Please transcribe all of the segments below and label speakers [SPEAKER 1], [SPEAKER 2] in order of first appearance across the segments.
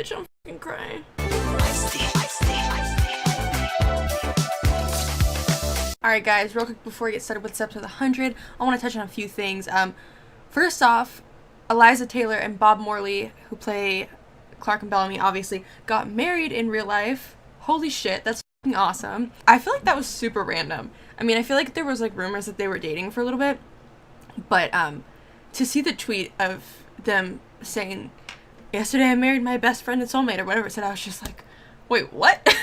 [SPEAKER 1] bitch, I'm fucking crying. Alright guys, real quick before we get started with this episode 100, I want to touch on a few things. First off, Eliza Taylor and Bob Morley, who play Clark and Bellamy, obviously, got married in real life. Holy shit, that's fucking awesome. I feel like that was super random. I mean, I feel like there was like rumors that they were dating for a little bit, but to see the tweet of them saying, yesterday I married my best friend and soulmate, or whatever it said, I was just like, wait, what?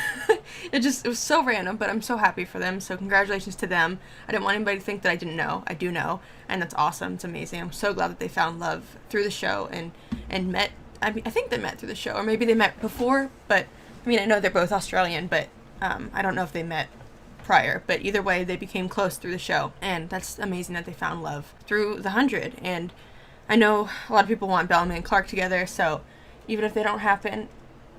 [SPEAKER 1] It was so random, but I'm so happy for them, so congratulations to them. I didn't want anybody to think that I didn't know. I do know, and that's awesome. It's amazing. I'm so glad that they found love through the show and met. I mean, I think they met through the show, or maybe they met before, but, I mean, I know they're both Australian, but I don't know if they met prior, but either way, they became close through the show, and that's amazing that they found love through the 100, and I know a lot of people want Bellamy and Clark together, so even if they don't happen,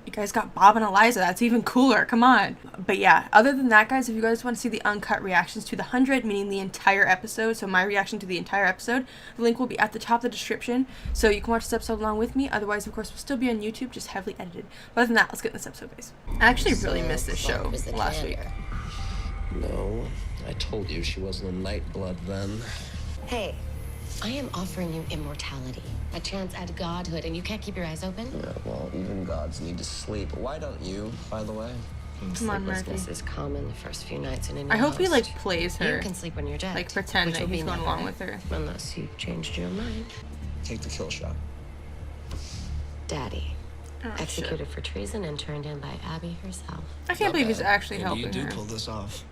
[SPEAKER 1] you guys got Bob and Eliza. That's even cooler. Come on. But yeah, other than that, guys, if you guys want to see the uncut reactions to the 100, meaning the entire episode, so my reaction to the entire episode, the link will be at the top of the description, so you can watch this episode along with me. Otherwise, of course, we'll still be on YouTube, just heavily edited. But other than that, let's get in this episode, guys. I actually really missed this show last week.
[SPEAKER 2] No, I told you she wasn't a Nightblood then.
[SPEAKER 3] Hey, I am offering you immortality, a chance at godhood, and you can't keep your eyes open?
[SPEAKER 2] Yeah, well, even gods need to sleep. Why don't you, by the way?
[SPEAKER 1] Come on, Murphy.
[SPEAKER 3] Sleeplessness is common the first few nights in a new
[SPEAKER 1] I hope he,
[SPEAKER 3] host.
[SPEAKER 1] like, plays her.
[SPEAKER 3] You can sleep when you're dead.
[SPEAKER 1] Like, pretend
[SPEAKER 3] which
[SPEAKER 1] that
[SPEAKER 3] will
[SPEAKER 1] he's
[SPEAKER 3] be
[SPEAKER 1] going
[SPEAKER 3] never,
[SPEAKER 1] along with her.
[SPEAKER 3] Unless you changed your mind.
[SPEAKER 2] Take the kill shot.
[SPEAKER 3] Daddy.
[SPEAKER 1] Oh,
[SPEAKER 3] Executed for treason and turned in by Abby herself.
[SPEAKER 1] I can't believe he's actually
[SPEAKER 2] Maybe
[SPEAKER 1] helping
[SPEAKER 2] you
[SPEAKER 1] her.
[SPEAKER 2] do pull this off.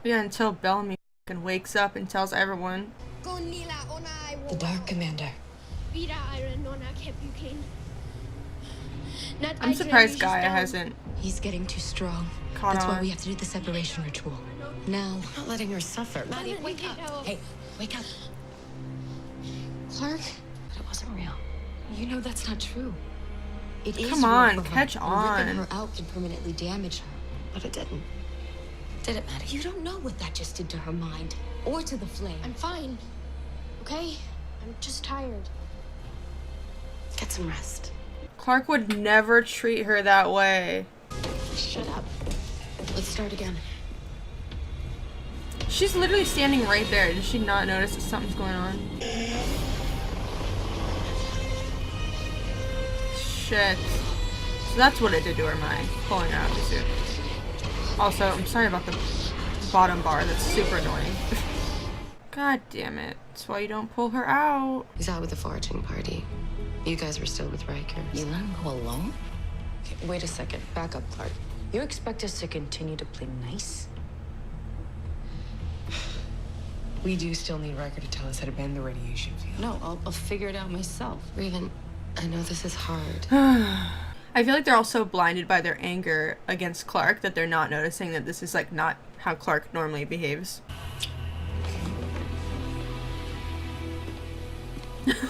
[SPEAKER 1] Yeah, until Bellamy fucking wakes up and tells everyone.
[SPEAKER 4] The Dark Commander.
[SPEAKER 1] I'm surprised Gaia hasn't
[SPEAKER 4] He's getting too strong.
[SPEAKER 1] caught
[SPEAKER 4] That's why
[SPEAKER 1] on.
[SPEAKER 4] we have to do the separation ritual. Now.
[SPEAKER 3] I'm not letting her suffer. Maddie, wake up. Hey, wake up.
[SPEAKER 4] Clark,
[SPEAKER 3] But it wasn't real.
[SPEAKER 4] you know that's not true. It is
[SPEAKER 1] Come
[SPEAKER 4] real
[SPEAKER 1] on,
[SPEAKER 4] for her.
[SPEAKER 1] catch
[SPEAKER 4] Ripping
[SPEAKER 1] on.
[SPEAKER 4] her out can permanently damage her.
[SPEAKER 3] But it didn't. Did it, Maddie?
[SPEAKER 4] You don't know what that just did to her mind. Or to the flame.
[SPEAKER 5] I'm fine. Okay? I'm just tired.
[SPEAKER 3] Get some rest.
[SPEAKER 1] Clark would never treat her that way.
[SPEAKER 3] Shut up. Let's start again.
[SPEAKER 1] She's literally standing right there. Does she not notice that something's going on? Shit. So that's what it did to her mind. Pulling her out of the suit. Also, I'm sorry about the bottom bar. That's super annoying. God damn it. That's why you don't pull her out.
[SPEAKER 3] He's out with the foraging party. You guys were still with Riker.
[SPEAKER 4] You let him go alone?
[SPEAKER 3] Okay, wait a second. Back up, Clark.
[SPEAKER 4] You expect us to continue to play nice? We do still need Riker to tell us how to bend the radiation field.
[SPEAKER 3] No, I'll figure it out myself. Raven, I know this is hard.
[SPEAKER 1] I feel like they're all so blinded by their anger against Clark that they're not noticing that this is like not how Clark normally behaves.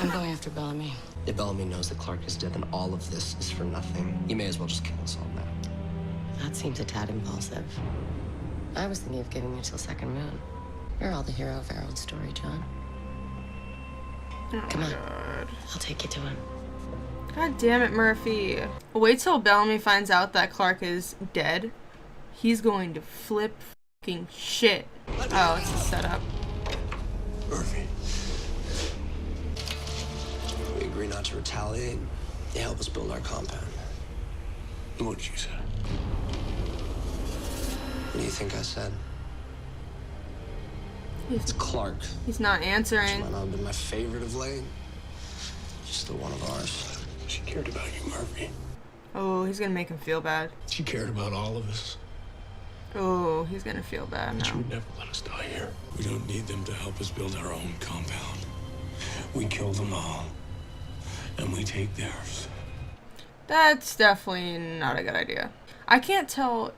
[SPEAKER 3] I'm going after Bellamy.
[SPEAKER 2] If Bellamy knows that Clark is dead, then all of this is for nothing. You may as well just kill us all now.
[SPEAKER 3] That seems a tad impulsive. I was thinking of giving you till second moon. You're all the hero of our own story, John.
[SPEAKER 1] Oh
[SPEAKER 3] Come on.
[SPEAKER 1] God.
[SPEAKER 3] I'll take you to him.
[SPEAKER 1] God damn it, Murphy. Wait till Bellamy finds out that Clark is dead. He's going to flip fucking shit. Oh, it's a setup.
[SPEAKER 2] Murphy. We agree not to retaliate. They help us build our compound.
[SPEAKER 6] What'd you say?
[SPEAKER 2] What do you think I said? It's
[SPEAKER 1] He's,
[SPEAKER 2] Clark.
[SPEAKER 1] he's not
[SPEAKER 2] She
[SPEAKER 1] answering.
[SPEAKER 2] might not have been my favorite of late. She's still one of ours.
[SPEAKER 6] She cared about you, Murphy.
[SPEAKER 1] Oh, he's gonna make him feel bad.
[SPEAKER 6] She cared about all of us.
[SPEAKER 1] Oh, he's gonna feel bad
[SPEAKER 6] But she
[SPEAKER 1] now.
[SPEAKER 6] would never let us die here. We don't need them to help us build our own compound. We kill them all. And we take theirs.
[SPEAKER 1] That's definitely not a good idea. I can't tell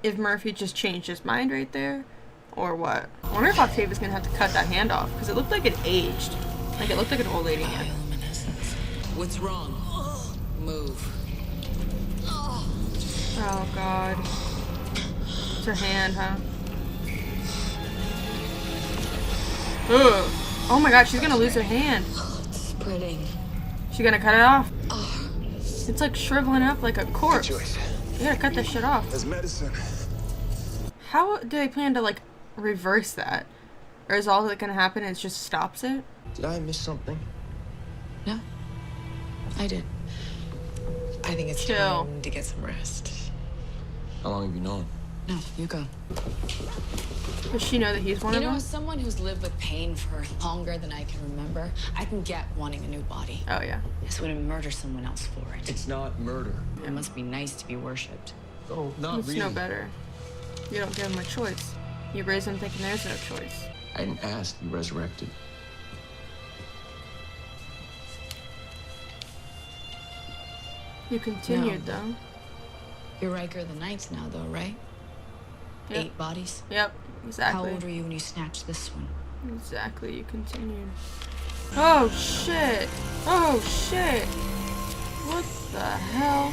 [SPEAKER 1] if Murphy just changed his mind right there or what. I wonder if Octavia's gonna have to cut that hand off because it looked like it aged. Like it looked like an old lady hand.
[SPEAKER 4] Bioluminescence. What's wrong? Move.
[SPEAKER 1] Oh god. It's her hand, huh? Ugh. Oh my god, she's gonna lose her hand.
[SPEAKER 4] Spreading.
[SPEAKER 1] She gonna cut it off? It's like shriveling up like a corpse. You gotta cut that shit off.
[SPEAKER 7] As medicine.
[SPEAKER 1] How do they plan to like reverse that? Or is all that gonna happen is just stops it?
[SPEAKER 2] Did I miss something?
[SPEAKER 4] No, I did. I think it's
[SPEAKER 1] Chill.
[SPEAKER 4] time to get some rest.
[SPEAKER 2] How long have you known?
[SPEAKER 4] No, you go.
[SPEAKER 1] Does she know that he's one
[SPEAKER 8] You
[SPEAKER 1] of
[SPEAKER 8] know,
[SPEAKER 1] them?
[SPEAKER 8] as someone who's lived with pain for longer than I can remember, I can get wanting a new body.
[SPEAKER 1] Oh yeah.
[SPEAKER 8] This wouldn't murder someone else for it.
[SPEAKER 2] It's not murder.
[SPEAKER 8] It must be nice to be worshipped.
[SPEAKER 2] Oh, not
[SPEAKER 1] It's
[SPEAKER 2] really.
[SPEAKER 1] no better. You don't give him a choice. You raise him thinking there's no choice.
[SPEAKER 2] I didn't ask to be resurrected.
[SPEAKER 1] You continued though.
[SPEAKER 8] You're Riker of the Knights now, though, right?
[SPEAKER 1] Yep.
[SPEAKER 8] 8 bodies.
[SPEAKER 1] Yep,
[SPEAKER 8] How
[SPEAKER 1] exactly.
[SPEAKER 8] old were you when you snatched this one?
[SPEAKER 1] Exactly, you continued. Oh shit! Oh shit! What the hell?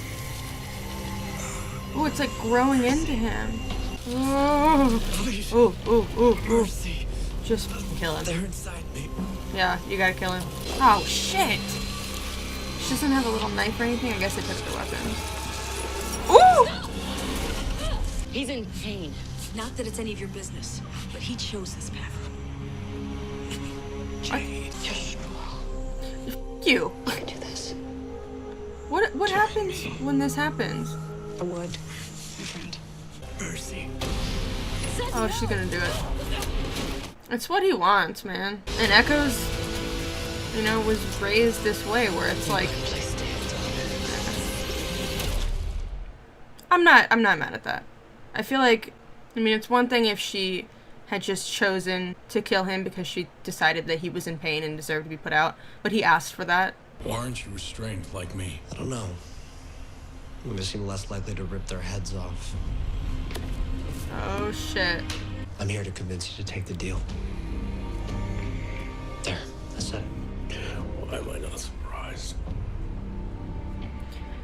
[SPEAKER 1] Oh, it's like growing into him. Oh, oh, oh, oh, oh. Just kill him.
[SPEAKER 6] They're inside me.
[SPEAKER 1] Yeah, you gotta kill him. Oh shit! She doesn't have a little knife or anything. I guess they took their weapons. Ooh!
[SPEAKER 3] He's in pain.
[SPEAKER 9] Not that it's any of your business, but he chose this path.
[SPEAKER 6] Jade.
[SPEAKER 1] You.
[SPEAKER 3] You can do this.
[SPEAKER 1] What happens when this happens?
[SPEAKER 4] I would, my friend.
[SPEAKER 6] Mercy.
[SPEAKER 1] Oh, she's gonna do it. It's what he wants, man. And Echo's, you know, was raised this way where it's like I'm not mad at that. I feel like, I mean, it's one thing if she had just chosen to kill him because she decided that he was in pain and deserved to be put out, but he asked for that.
[SPEAKER 6] Why aren't you restrained like me?
[SPEAKER 2] I don't know. Women seem less likely to rip their heads off.
[SPEAKER 1] Oh shit.
[SPEAKER 2] I'm here to convince you to take the deal. There, I said it.
[SPEAKER 6] Why am I not surprised?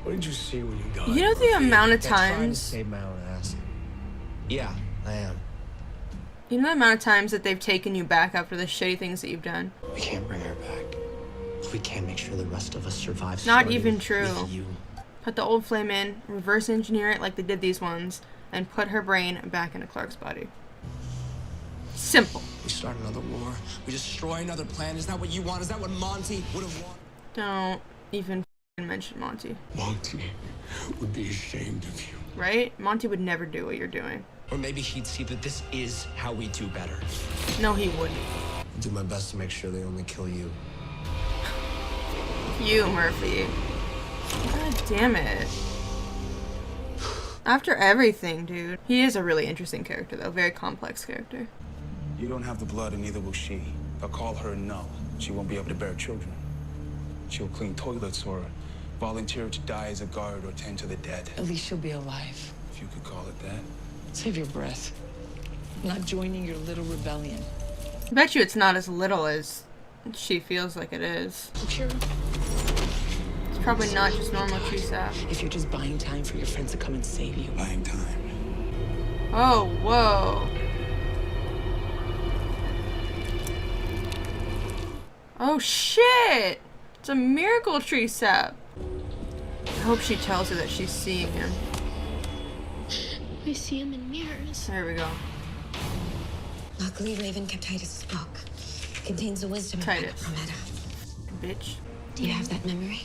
[SPEAKER 6] What did you see when you got
[SPEAKER 1] You know the amount of
[SPEAKER 2] I'm trying to
[SPEAKER 1] times,
[SPEAKER 2] save my own ass. Yeah, I am.
[SPEAKER 1] you know the amount of times that they've taken you back after the shitty things that you've done?
[SPEAKER 2] We can't bring her back. We can't make sure the rest of us survive.
[SPEAKER 1] Not
[SPEAKER 2] starting
[SPEAKER 1] even true.
[SPEAKER 2] with you.
[SPEAKER 1] Put the old flame in, reverse engineer it like they did these ones, and put her brain back into Clark's body. Simple.
[SPEAKER 2] We start another war. We destroy another planet. Is that what you want? Is that what Monty would have wanted?
[SPEAKER 1] Don't even f***ing mention Monty.
[SPEAKER 6] Monty would be ashamed of you.
[SPEAKER 1] Right? Monty would never do what you're doing.
[SPEAKER 2] Or maybe he'd see that this is how we do better.
[SPEAKER 1] No, he wouldn't.
[SPEAKER 2] I'll do my best to make sure they only kill you.
[SPEAKER 1] You, Murphy. God damn it. After everything, dude. He is a really interesting character, though. Very complex character.
[SPEAKER 7] You don't have the blood, and neither will she. They'll call her null. She won't be able to bear children. She'll clean toilets or volunteer to die as a guard or tend to the dead.
[SPEAKER 4] At least she'll be alive.
[SPEAKER 7] If you could call it that.
[SPEAKER 4] Save your breath. I'm not joining your little rebellion.
[SPEAKER 1] I bet you it's not as little as she feels like it is.
[SPEAKER 4] Sure.
[SPEAKER 1] It's probably not just normal tree sap.
[SPEAKER 4] If you're just buying time for your friends to come and save you.
[SPEAKER 7] Buying time.
[SPEAKER 1] Oh, whoa. Oh, shit! It's a miracle tree sap. I hope she tells her that she's seeing him.
[SPEAKER 5] I see him in mirrors.
[SPEAKER 1] There we go.
[SPEAKER 3] Luckily, Raven kept Titus's book. It contains the wisdom of
[SPEAKER 1] Titus.
[SPEAKER 3] Prometa.
[SPEAKER 1] Bitch.
[SPEAKER 3] Do you have that memory?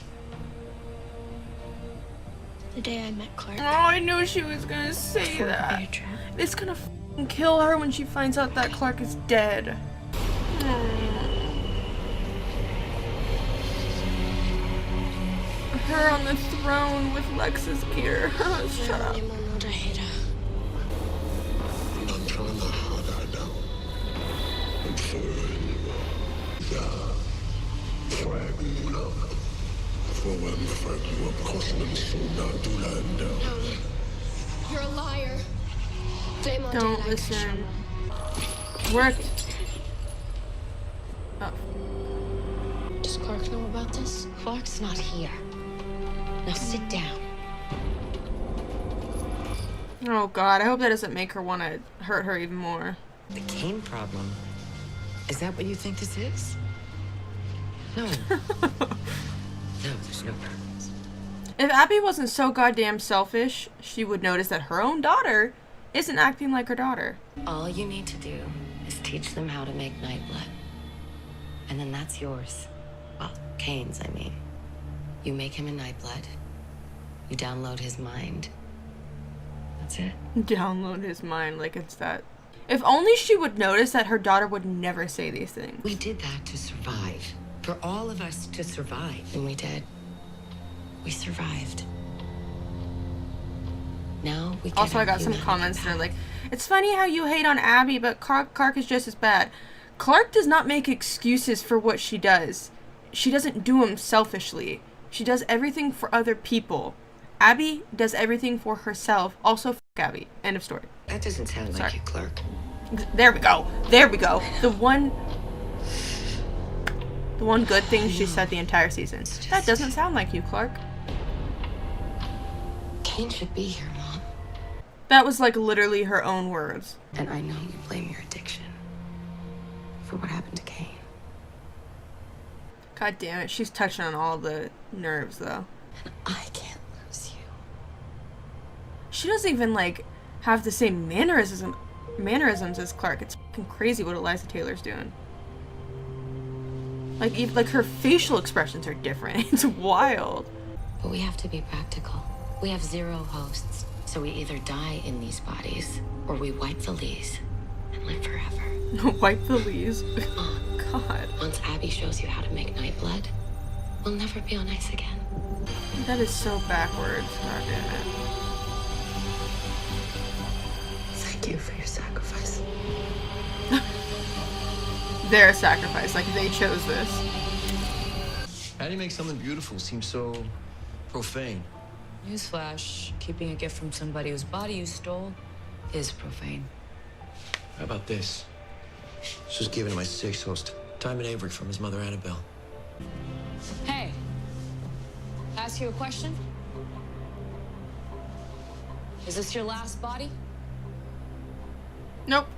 [SPEAKER 5] The day I met Clark.
[SPEAKER 1] Oh, I knew she was gonna say
[SPEAKER 5] For
[SPEAKER 1] that.
[SPEAKER 5] bear trap.
[SPEAKER 1] It's gonna f***ing kill her when she finds out that Clark is dead. Her on the throne with Lex's gear. Shut up.
[SPEAKER 5] You're a liar.
[SPEAKER 1] Don't listen. Worked. Oh.
[SPEAKER 5] Does Clark know about this?
[SPEAKER 3] Clark's not here. Now sit down.
[SPEAKER 1] Oh god, I hope that doesn't make her want to hurt her even more.
[SPEAKER 4] The cane problem? Is that what you think this is? No.
[SPEAKER 3] No, there's no purpose.
[SPEAKER 1] If Abby wasn't so goddamn selfish, she would notice that her own daughter isn't acting like her daughter.
[SPEAKER 3] All you need to do is teach them how to make nightblood. And then that's yours. Well, Kane's, I mean. You make him a nightblood. You download his mind. That's it.
[SPEAKER 1] Download his mind like it's that. If only she would notice that her daughter would never say these things.
[SPEAKER 3] We did that to survive. For all of us to survive. And we did. We survived. Now we can.
[SPEAKER 1] Also, I got some comments that are like, it's funny how you hate on Abby, but Clark is just as bad. Clark does not make excuses for what she does. She doesn't do them selfishly. She does everything for other people. Abby does everything for herself. Also, f*** Abby. End of story.
[SPEAKER 3] That doesn't sound like you, Clark.
[SPEAKER 1] There we go. There we go. The one good thing she said the entire season. That doesn't sound like you, Clark.
[SPEAKER 3] Kane should be here, Mom.
[SPEAKER 1] That was like literally her own words.
[SPEAKER 3] And I know you blame your addiction for what happened to Kane.
[SPEAKER 1] God damn it. She's touching on all the nerves, though.
[SPEAKER 3] And I can't lose you.
[SPEAKER 1] She doesn't even, like, have the same mannerisms as Clark. It's fucking crazy what Eliza Taylor's doing. Like her facial expressions are different. It's wild.
[SPEAKER 3] But we have to be practical. We have 0 hosts. So we either die in these bodies, or we wipe the lees and live forever.
[SPEAKER 1] Wipe the lees. Oh, God.
[SPEAKER 3] Once Abby shows you how to make nightblood, we'll never be on ice again.
[SPEAKER 1] That is so backwards. God damn it.
[SPEAKER 3] Thank you for your sacrifice.
[SPEAKER 1] Their sacrifice. Like, they chose this.
[SPEAKER 10] How do you make something beautiful seem so profane?
[SPEAKER 8] Newsflash, keeping a gift from somebody whose body you stole is profane.
[SPEAKER 10] How about this? This was given to my 6th host, Timon Avery, from his mother, Annabelle.
[SPEAKER 8] Hey, ask you a question? Is this your last body?
[SPEAKER 1] Nope.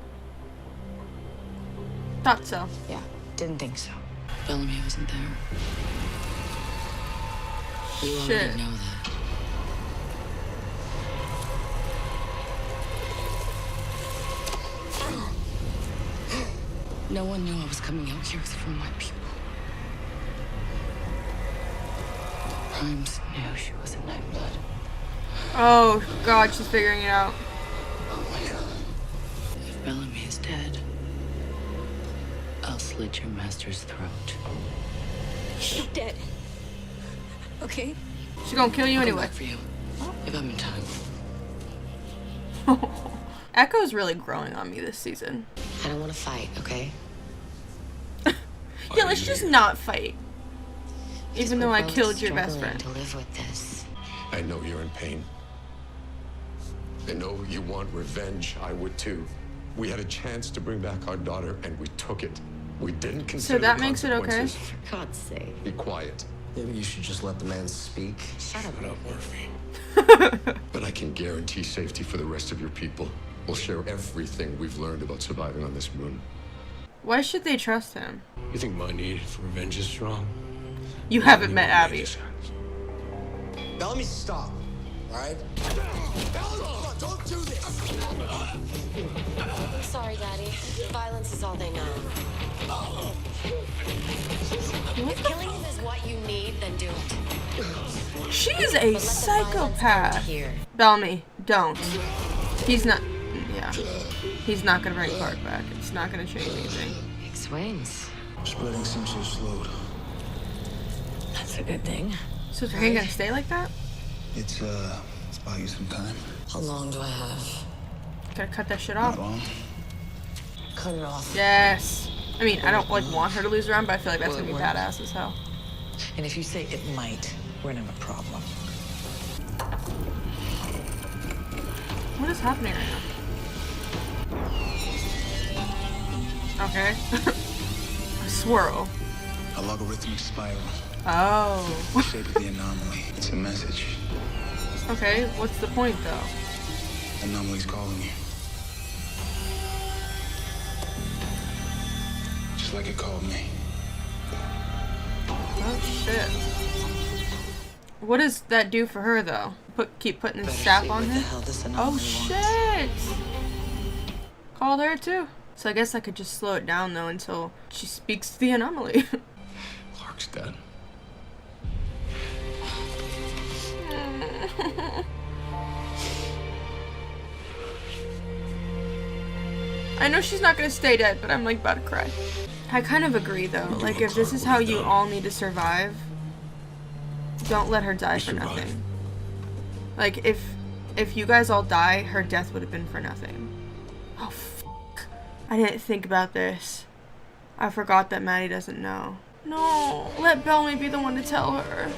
[SPEAKER 1] Thought so.
[SPEAKER 8] Yeah, didn't think so. Bellamy wasn't there. You already know that. No one knew I was coming out here from my people. Grimes knew she was in Nightblood.
[SPEAKER 1] Oh, God, she's figuring it out.
[SPEAKER 8] Oh my God. If Bellamy is dead, I'll slit your master's throat.
[SPEAKER 9] She's dead. Okay?
[SPEAKER 1] She's gonna kill you
[SPEAKER 8] I'll come
[SPEAKER 1] anyway.
[SPEAKER 8] back for you, if I'm in time.
[SPEAKER 1] Echo's really growing on me this season.
[SPEAKER 3] I don't want to fight, okay?
[SPEAKER 1] Yeah, let's just not fight. Even though I
[SPEAKER 3] We're both
[SPEAKER 1] killed your best
[SPEAKER 3] struggling
[SPEAKER 1] friend.
[SPEAKER 3] to live with this.
[SPEAKER 6] I know you're in pain. I know you want revenge. I would too. We had a chance to bring back our daughter, and we took it. We didn't consider
[SPEAKER 1] So that
[SPEAKER 6] the
[SPEAKER 1] makes it okay?
[SPEAKER 6] consequences.
[SPEAKER 3] For God's sake.
[SPEAKER 6] Be quiet.
[SPEAKER 10] Maybe you should just let the man speak.
[SPEAKER 3] Shut up.
[SPEAKER 6] Murphy. But I can guarantee safety for the rest of your people. We'll share everything we've learned about surviving on this moon.
[SPEAKER 1] Why should they trust him?
[SPEAKER 6] You think my need for revenge is strong?
[SPEAKER 1] You haven't met Abby.
[SPEAKER 10] Bellamy, stop. All right? Bellamy, don't do this.
[SPEAKER 3] Sorry, Daddy. Violence is all they know. If killing him is what you need, then do it.
[SPEAKER 1] She is a
[SPEAKER 3] But let the violence end
[SPEAKER 1] psychopath.
[SPEAKER 3] here.
[SPEAKER 1] Bellamy, don't. He's not. Yeah. He's not gonna bring Clark back. It's not gonna change anything.
[SPEAKER 3] Big swings.
[SPEAKER 7] Spreading seems so slowed.
[SPEAKER 8] That's a good thing.
[SPEAKER 1] So is he gonna stay like that?
[SPEAKER 7] It's buy you some time.
[SPEAKER 8] How long do I have?
[SPEAKER 1] Gotta cut that shit
[SPEAKER 7] Not
[SPEAKER 1] off.
[SPEAKER 7] long.
[SPEAKER 8] Cut it off.
[SPEAKER 1] Yes. I mean, I don't like want her to lose her arm, but I feel like that's
[SPEAKER 8] Will
[SPEAKER 1] gonna
[SPEAKER 8] it
[SPEAKER 1] be
[SPEAKER 8] work?
[SPEAKER 1] badass as hell.
[SPEAKER 4] And if you say it might, we're gonna have a problem.
[SPEAKER 1] What is happening right now? Okay. A swirl.
[SPEAKER 7] A logarithmic spiral.
[SPEAKER 1] Oh.
[SPEAKER 7] The shape of the anomaly. It's a message.
[SPEAKER 1] Okay, what's the point though?
[SPEAKER 7] Anomaly's calling you. Just like it called me.
[SPEAKER 1] Oh shit. What does that do for her, though? Keep putting this sap on her? Oh, shit! Called her, too. So I guess I could just slow it down, though, until she speaks to the anomaly.
[SPEAKER 6] Clark's dead.
[SPEAKER 1] I know she's not gonna stay dead, but I'm like about to cry. I kind of agree, though. Like, if this is how you all need to survive, don't let her die for nothing. Like, if you guys all die, her death would have been for nothing. Oh, fuck. I didn't think about this. I forgot that Maddie doesn't know. No, let Bellamy be the one to tell her.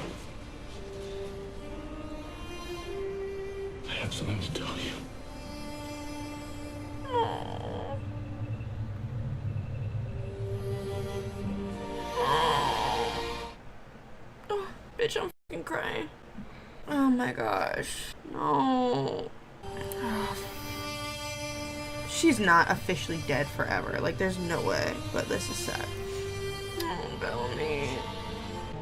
[SPEAKER 7] I have something to tell you.
[SPEAKER 1] Oh, bitch, I'm fucking crying. Oh my gosh. No. She's not officially dead forever. Like, there's no way. But this is sad. Oh, Bellamy.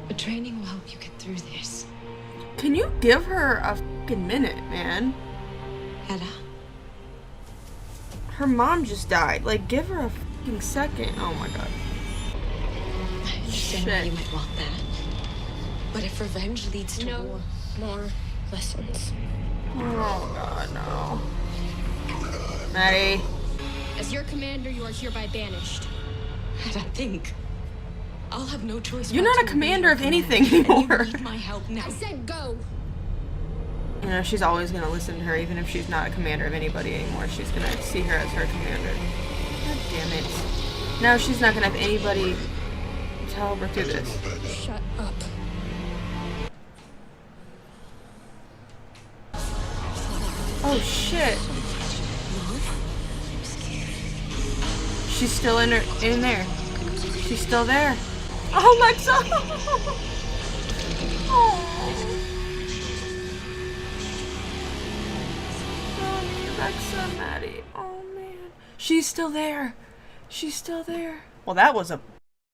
[SPEAKER 3] But training will help you get through this.
[SPEAKER 1] Can you give her a fucking minute, man?
[SPEAKER 3] Hedda.
[SPEAKER 1] Her mom just died. Like, give her a fucking second. Oh my god.
[SPEAKER 3] I understand why you might want that. But if revenge leads to war...
[SPEAKER 5] more lessons.
[SPEAKER 1] Oh god, no. Maddie.
[SPEAKER 5] As your commander, you are hereby banished.
[SPEAKER 3] I think I'll have no choice.
[SPEAKER 1] You're not a commander of anything anymore.
[SPEAKER 3] You need my help now.
[SPEAKER 5] I said go.
[SPEAKER 1] You know, she's always gonna listen to her, even if she's not a commander of anybody anymore. She's gonna see her as her commander. God damn it. Now she's not gonna have anybody to help her through this.
[SPEAKER 5] Shut up.
[SPEAKER 1] Oh shit. She's still in there. She's still there. Oh, Lexa! Oh. Lexa, Maddie. Oh man. She's still there. She's still there. Well, that was a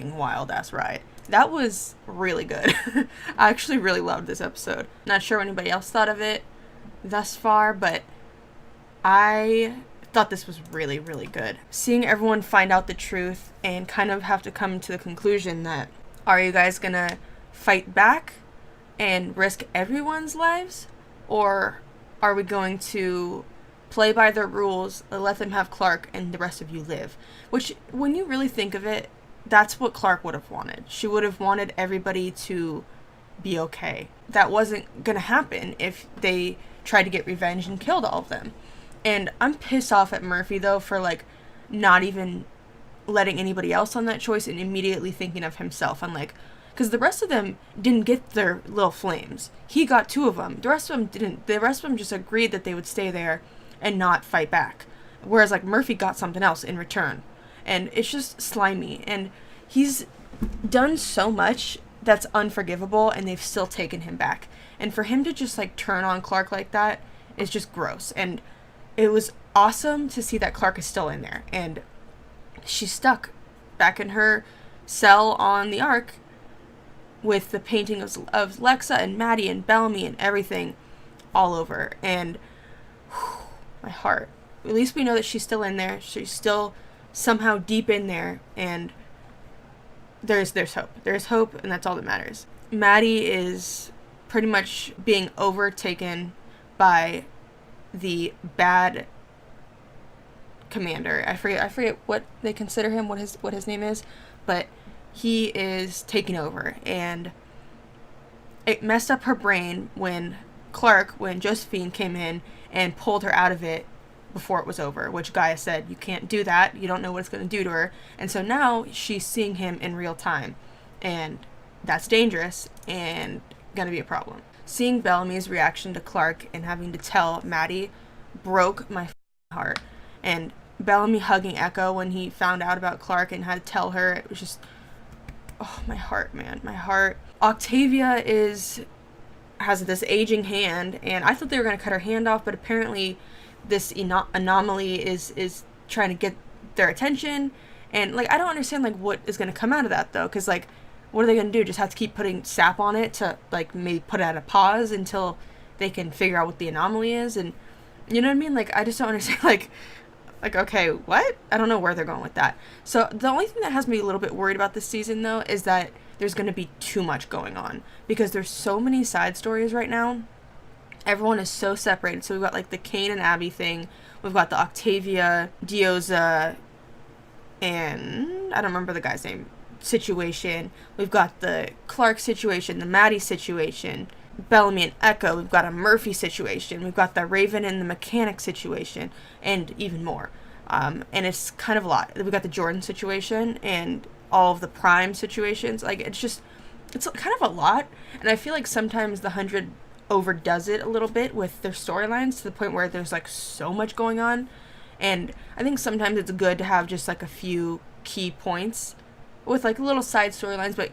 [SPEAKER 1] wild ass ride. That was really good. I actually really loved this episode. Not sure what anybody else thought of it thus far, but I thought this was really, really good. Seeing everyone find out the truth and kind of have to come to the conclusion that, are you guys gonna fight back and risk everyone's lives? Or are we going to play by their rules, let them have Clark, and the rest of you live? Which, when you really think of it, that's what Clark would have wanted. She would have wanted everybody to be okay. That wasn't gonna happen if they tried to get revenge and killed all of them. And I'm pissed off at Murphy, though, for, like, not even letting anybody else on that choice and immediately thinking of himself. I'm like, because the rest of them didn't get their little flames. He got 2 of them. The rest of them didn't. The rest of them just agreed that they would stay there and not fight back. Whereas, like, Murphy got something else in return. And it's just slimy. And he's done so much that's unforgivable, and they've still taken him back. And for him to just, like, turn on Clark like that is just gross. And it was awesome to see that Clark is still in there. And she's stuck back in her cell on the Ark with the painting of Lexa and Maddie and Bellamy and everything all over. And whew, my heart. At least we know that she's still in there. She's still somehow deep in there. And there's hope. There's hope, and that's all that matters. Maddie is pretty much being overtaken by the bad commander. I forget what they consider him, what his name is, but he is taking over, and it messed up her brain when Josephine came in and pulled her out of it before it was over, which Gaia said, you can't do that, you don't know what it's going to do to her. And so now she's seeing him in real time, and that's dangerous and going to be a problem. Seeing Bellamy's reaction to Clark and having to tell Maddie broke my heart. And Bellamy hugging Echo when he found out about Clark and had to tell her, it was just, oh, my heart, man, my heart. Octavia has this aging hand, and I thought they were going to cut her hand off, but apparently this anomaly is trying to get their attention. And, like, I don't understand, like, what is going to come out of that, though, because, like, what are they going to do? Just have to keep putting sap on it to, like, maybe put it at a pause until they can figure out what the anomaly is? And, you know what I mean? Like, I just don't understand, like, okay, what? I don't know where they're going with that. So the only thing that has me a little bit worried about this season, though, is that there's going to be too much going on. Because there's so many side stories right now. Everyone is so separated. So we've got, like, the Kane and Abby thing. We've got the Octavia, Dioza, and I don't remember the guy's name, situation. We've got the Clark situation, the Maddie situation, Bellamy and Echo. We've got a Murphy situation. We've got the Raven and the mechanic situation, and even more. And it's kind of a lot. We've got the Jordan situation and all of the Prime situations. Like, it's kind of a lot. And I feel like sometimes the 100 overdoes it a little bit with their storylines to the point where there's, like, so much going on. And I think sometimes it's good to have just, like, a few key points with, like, little side storylines, but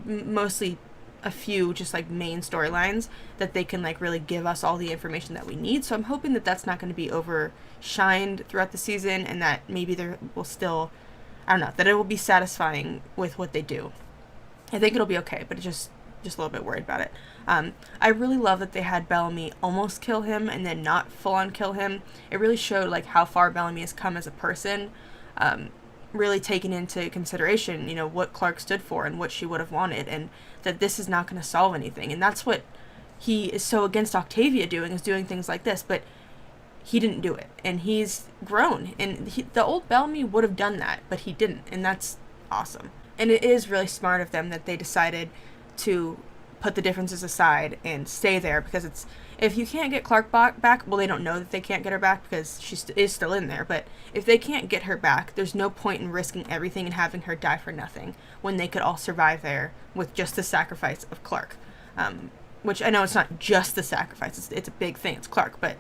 [SPEAKER 1] mostly a few just, like, main storylines that they can, like, really give us all the information that we need. So I'm hoping that that's not going to be overshined throughout the season, and that maybe there will still, I don't know, that it will be satisfying with what they do. I think it'll be okay, but it's just a little bit worried about it. I really love that they had Bellamy almost kill him and then not full on kill him. It really showed, like, how far Bellamy has come as a person, really taking into consideration, you know, what Clark stood for and what she would have wanted, and that this is not going to solve anything. And that's what he is so against Octavia doing, is doing things like this, but he didn't do it, and he's grown, and the old Bellamy would have done that, but he didn't, and that's awesome. And it is really smart of them that they decided to put the differences aside and stay there, because it's, if you can't get Clark back, well, they don't know that they can't get her back because she is still in there, but if they can't get her back, there's no point in risking everything and having her die for nothing when they could all survive there with just the sacrifice of Clark. Which I know it's not just the sacrifice, it's a big thing, it's Clark, but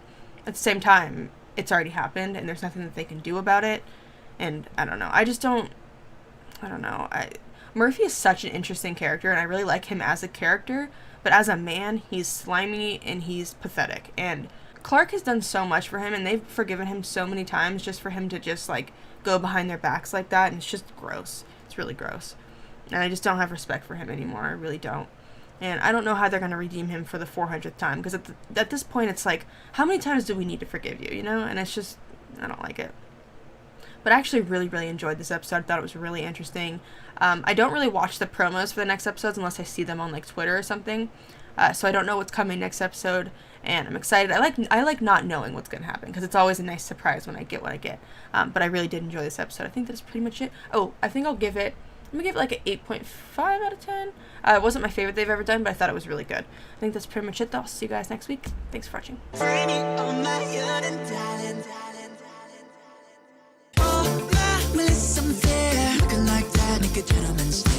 [SPEAKER 1] at the same time, it's already happened and there's nothing that they can do about it. And I don't know, I don't know. Murphy is such an interesting character, and I really like him as a character, but as a man, he's slimy and he's pathetic. And Clark has done so much for him, and they've forgiven him so many times just for him to just, like, go behind their backs like that, and it's just gross. It's really gross. And I just don't have respect for him anymore. I really don't. And I don't know how they're going to redeem him for the 400th time, because at this point, it's like, how many times do we need to forgive you, you know? And it's just, I don't like it. But I actually really, really enjoyed this episode. I thought it was really interesting. I don't really watch the promos for the next episodes unless I see them on, like, Twitter or something. So I don't know what's coming next episode, and I'm excited. I like not knowing what's going to happen, because it's always a nice surprise when I get what I get. But I really did enjoy this episode. I think that's pretty much it. Oh, I think I'm going to give it like an 8.5 out of 10. It wasn't my favorite they've ever done, but I thought it was really good. I think that's pretty much it, though. I'll see you guys next week. Thanks for watching.
[SPEAKER 11] Looking like that, naked gentlemen.